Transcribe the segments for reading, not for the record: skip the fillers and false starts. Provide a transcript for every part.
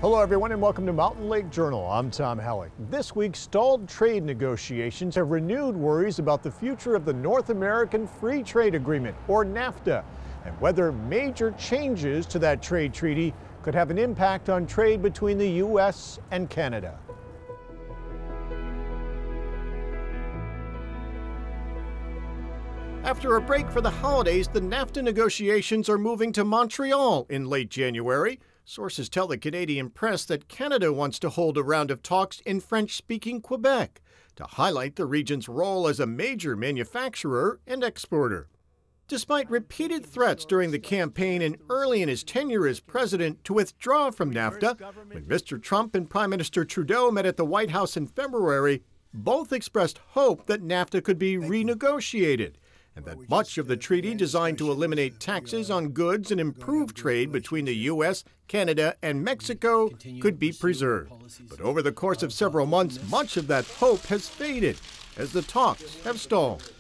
Hello everyone and welcome to Mountain Lake Journal. I'm Tom Halleck. This week, stalled trade negotiations have renewed worries about the future of the North American Free Trade Agreement, or NAFTA, and whether major changes to that trade treaty could have an impact on trade between the U.S. and Canada. After a break for the holidays, the NAFTA negotiations are moving to Montreal in late January. Sources tell the Canadian press that Canada wants to hold a round of talks in French-speaking Quebec to highlight the region's role as a major manufacturer and exporter. Despite repeated threats during the campaign and early in his tenure as president to withdraw from NAFTA, when Mr. Trump and Prime Minister Trudeau met at the White House in February, both expressed hope that NAFTA could be renegotiated, and that much of the treaty designed to eliminate taxes on goods and improve trade between the U.S., Canada, and Mexico could be preserved. But over the course of several months, much of that hope has faded as the talks have stalled.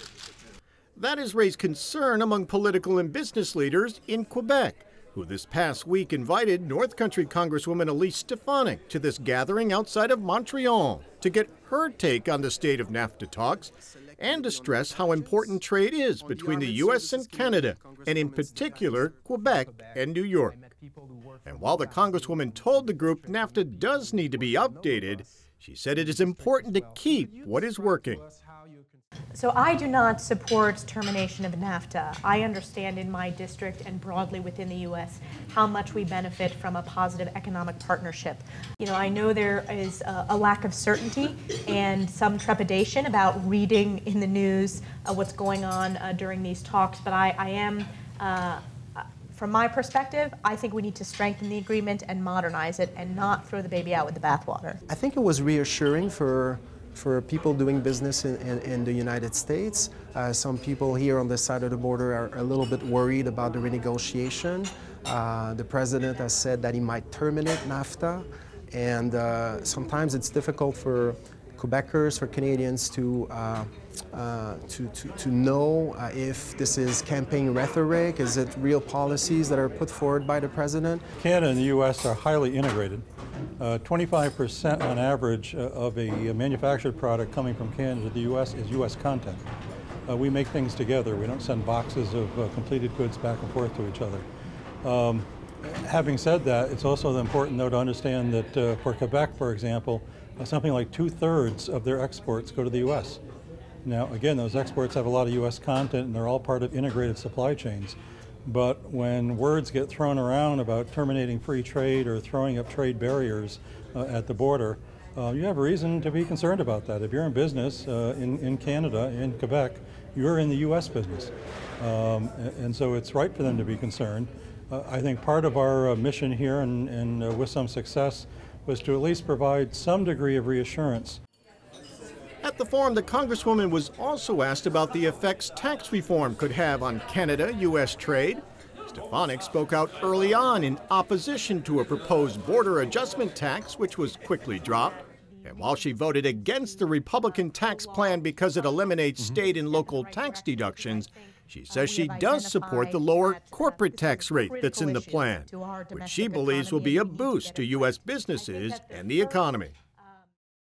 That has raised concern among political and business leaders in Quebec, who this past week invited North Country Congresswoman Elise Stefanik to this gathering outside of Montreal to get her take on the state of NAFTA talks and to stress how important trade is between the U.S. and Canada, and in particular, Quebec and New York. And while the Congresswoman told the group NAFTA does need to be updated, she said it is important to keep what is working. So I do not support termination of NAFTA. I understand in my district and broadly within the U.S. how much we benefit from a positive economic partnership. You know, I know there is a lack of certainty and some trepidation about reading in the news what's going on during these talks, but I am, from my perspective, I think we need to strengthen the agreement and modernize it and not throw the baby out with the bathwater. I think it was reassuring for people doing business in the United States. Some people here on this side of the border are a little bit worried about the renegotiation. The president has said that he might terminate NAFTA, and sometimes it's difficult for Quebecers, for Canadians to know if this is campaign rhetoric, is it real policies that are put forward by the president. Canada and the U.S. are highly integrated. 25% on average of a manufactured product coming from Canada to the U.S. is U.S. content. We make things together. We don't send boxes of completed goods back and forth to each other. Having said that, it's also important, though, to understand that for Quebec, for example, something like 2/3 of their exports go to the U.S. Now, again, those exports have a lot of U.S. content, and they're all part of integrated supply chains. But when words get thrown around about terminating free trade or throwing up trade barriers at the border, you have a reason to be concerned about that. If you're in business in Canada, in Quebec, you're in the U.S. business. And so it's right for them to be concerned. I think part of our mission here, and with some success, was to at least provide some degree of reassurance. At the forum, the Congresswoman was also asked about the effects tax reform could have on Canada-U.S. trade. Stefanik spoke out early on in opposition to a proposed border adjustment tax, which was quickly dropped. And while she voted against the Republican tax plan because it eliminates state and local tax deductions, she says she does support the lower corporate tax rate that's in the plan, which she believes will be a boost to U.S. businesses and the economy.